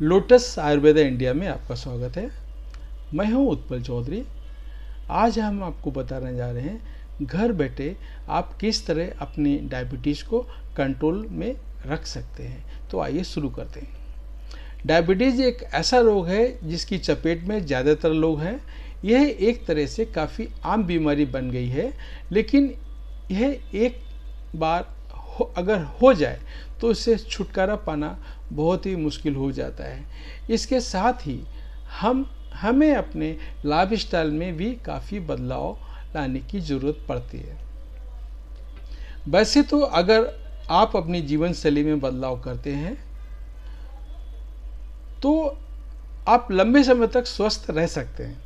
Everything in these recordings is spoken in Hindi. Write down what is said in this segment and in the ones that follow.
लोटस आयुर्वेदा इंडिया में आपका स्वागत है। मैं हूं उत्पल चौधरी। आज हम आपको बताने जा रहे हैं घर बैठे आप किस तरह अपनी डायबिटीज़ को कंट्रोल में रख सकते हैं। तो आइए शुरू करते हैं। डायबिटीज़ एक ऐसा रोग है जिसकी चपेट में ज़्यादातर लोग हैं। यह एक तरह से काफ़ी आम बीमारी बन गई है, लेकिन यह एक बार अगर हो जाए तो इससे छुटकारा पाना बहुत ही मुश्किल हो जाता है। इसके साथ ही हमें अपने लाइफस्टाइल में भी काफ़ी बदलाव लाने की ज़रूरत पड़ती है। वैसे तो अगर आप अपनी जीवन शैली में बदलाव करते हैं तो आप लंबे समय तक स्वस्थ रह सकते हैं।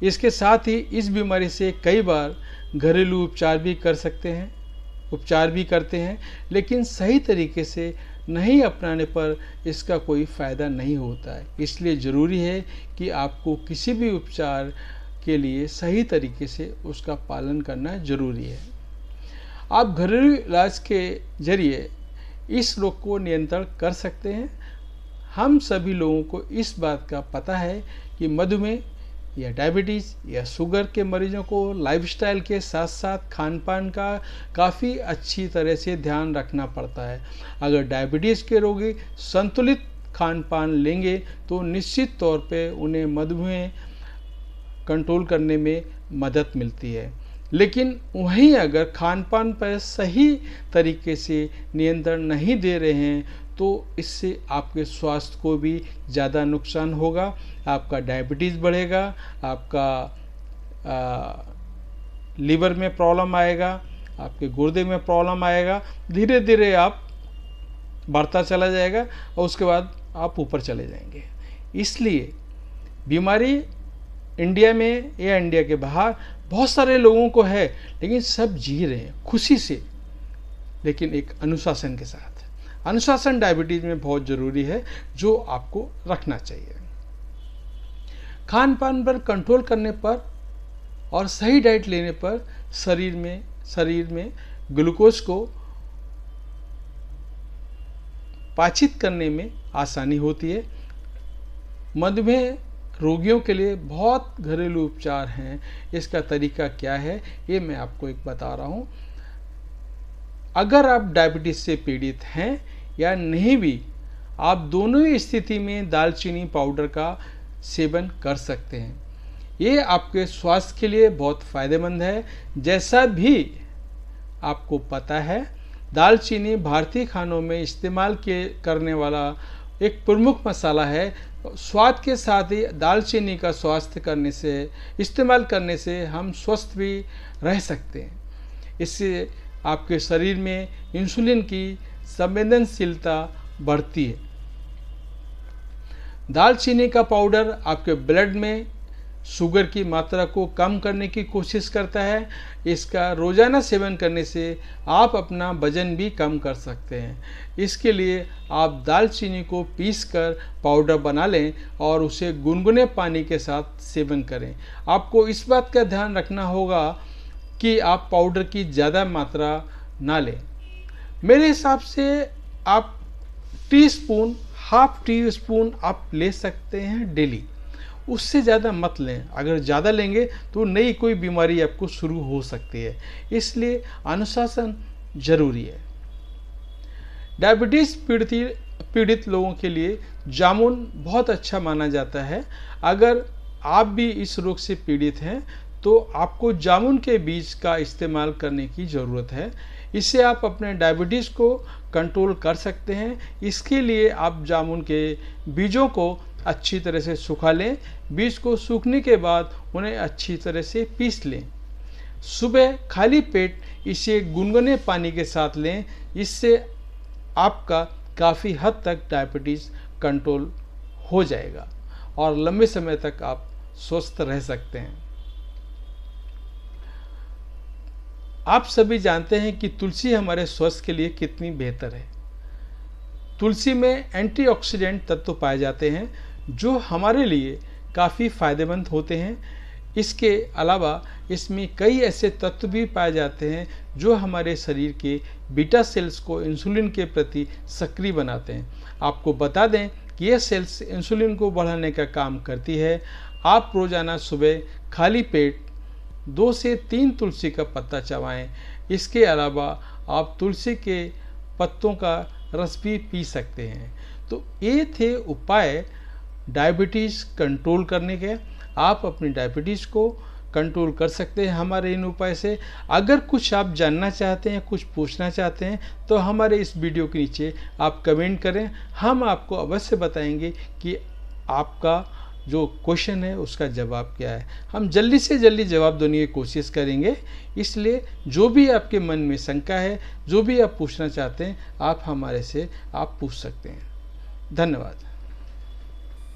इसके साथ ही इस बीमारी से कई बार घरेलू उपचार भी करते हैं, लेकिन सही तरीके से नहीं अपनाने पर इसका कोई फ़ायदा नहीं होता है। इसलिए ज़रूरी है कि आपको किसी भी उपचार के लिए सही तरीके से उसका पालन करना ज़रूरी है। आप घरेलू इलाज के ज़रिए इस रोग को नियंत्रण कर सकते हैं। हम सभी लोगों को इस बात का पता है कि मधुमेह या डायबिटीज़ या शुगर के मरीजों को लाइफस्टाइल के साथ साथ खान पान का काफ़ी अच्छी तरह से ध्यान रखना पड़ता है। अगर डायबिटीज़ के रोगी संतुलित खान पान लेंगे तो निश्चित तौर पे उन्हें मधुमेह कंट्रोल करने में मदद मिलती है। लेकिन वहीं अगर खान पान पर सही तरीके से नियंत्रण नहीं दे रहे हैं तो इससे आपके स्वास्थ्य को भी ज़्यादा नुकसान होगा। आपका डायबिटीज़ बढ़ेगा, आपका लीवर में प्रॉब्लम आएगा, आपके गुर्दे में प्रॉब्लम आएगा। धीरे धीरे आप बढ़ता चला जाएगा और उसके बाद आप ऊपर चले जाएंगे। इसलिए बीमारी इंडिया में या इंडिया के बाहर बहुत सारे लोगों को है, लेकिन सब जी रहे हैं खुशी से, लेकिन एक अनुशासन के साथ। अनुशासन डायबिटीज़ में बहुत ज़रूरी है, जो आपको रखना चाहिए। खान पान पर कंट्रोल करने पर और सही डाइट लेने पर शरीर में ग्लूकोज को पाचित करने में आसानी होती है। मधुमेह रोगियों के लिए बहुत घरेलू उपचार हैं। इसका तरीका क्या है ये मैं आपको एक बता रहा हूँ। अगर आप डायबिटीज़ से पीड़ित हैं या नहीं भी, आप दोनों ही स्थिति में दालचीनी पाउडर का सेवन कर सकते हैं। ये आपके स्वास्थ्य के लिए बहुत फ़ायदेमंद है। जैसा भी आपको पता है, दालचीनी भारतीय खानों में इस्तेमाल करने वाला एक प्रमुख मसाला है। स्वाद के साथ ही दालचीनी का इस्तेमाल करने से हम स्वस्थ भी रह सकते हैं। इससे आपके शरीर में इंसुलिन की संवेदनशीलता बढ़ती है। दालचीनी का पाउडर आपके ब्लड में शुगर की मात्रा को कम करने की कोशिश करता है। इसका रोज़ाना सेवन करने से आप अपना वजन भी कम कर सकते हैं। इसके लिए आप दालचीनी को पीसकर पाउडर बना लें और उसे गुनगुने पानी के साथ सेवन करें। आपको इस बात का ध्यान रखना होगा कि आप पाउडर की ज़्यादा मात्रा ना लें। मेरे हिसाब से आप हाफ टी स्पून आप ले सकते हैं डेली, उससे ज़्यादा मत लें। अगर ज़्यादा लेंगे तो नई कोई बीमारी आपको शुरू हो सकती है। इसलिए अनुशासन जरूरी है। डायबिटीज़ पीड़ित लोगों के लिए जामुन बहुत अच्छा माना जाता है। अगर आप भी इस रोग से पीड़ित हैं तो आपको जामुन के बीज का इस्तेमाल करने की ज़रूरत है। इससे आप अपने डायबिटीज़ को कंट्रोल कर सकते हैं। इसके लिए आप जामुन के बीजों को अच्छी तरह से सुखा लें। बीज को सूखने के बाद उन्हें अच्छी तरह से पीस लें। सुबह खाली पेट इसे गुनगुने पानी के साथ लें। इससे आपका काफ़ी हद तक डायबिटीज़ कंट्रोल हो जाएगा और लंबे समय तक आप स्वस्थ रह सकते हैं। आप सभी जानते हैं कि तुलसी हमारे स्वास्थ्य के लिए कितनी बेहतर है। तुलसी में एंटीऑक्सीडेंट तत्व पाए जाते हैं जो हमारे लिए काफ़ी फ़ायदेमंद होते हैं। इसके अलावा इसमें कई ऐसे तत्व भी पाए जाते हैं जो हमारे शरीर के बीटा सेल्स को इंसुलिन के प्रति सक्रिय बनाते हैं। आपको बता दें कि ये सेल्स इंसुलिन को बढ़ाने का काम करती है। आप रोज़ाना सुबह खाली पेट 2 से 3 तुलसी का पत्ता चबाएं। इसके अलावा आप तुलसी के पत्तों का रस भी पी सकते हैं। तो ये थे उपाय डायबिटीज़ कंट्रोल करने के। आप अपनी डायबिटीज़ को कंट्रोल कर सकते हैं हमारे इन उपाय से। अगर कुछ आप जानना चाहते हैं, कुछ पूछना चाहते हैं, तो हमारे इस वीडियो के नीचे आप कमेंट करें। हम आपको अवश्य बताएंगे कि आपका जो क्वेश्चन है उसका जवाब क्या है। हम जल्दी से जल्दी जवाब देने की कोशिश करेंगे। इसलिए जो भी आपके मन में शंका है, जो भी आप पूछना चाहते हैं, आप हमारे से आप पूछ सकते हैं। धन्यवाद।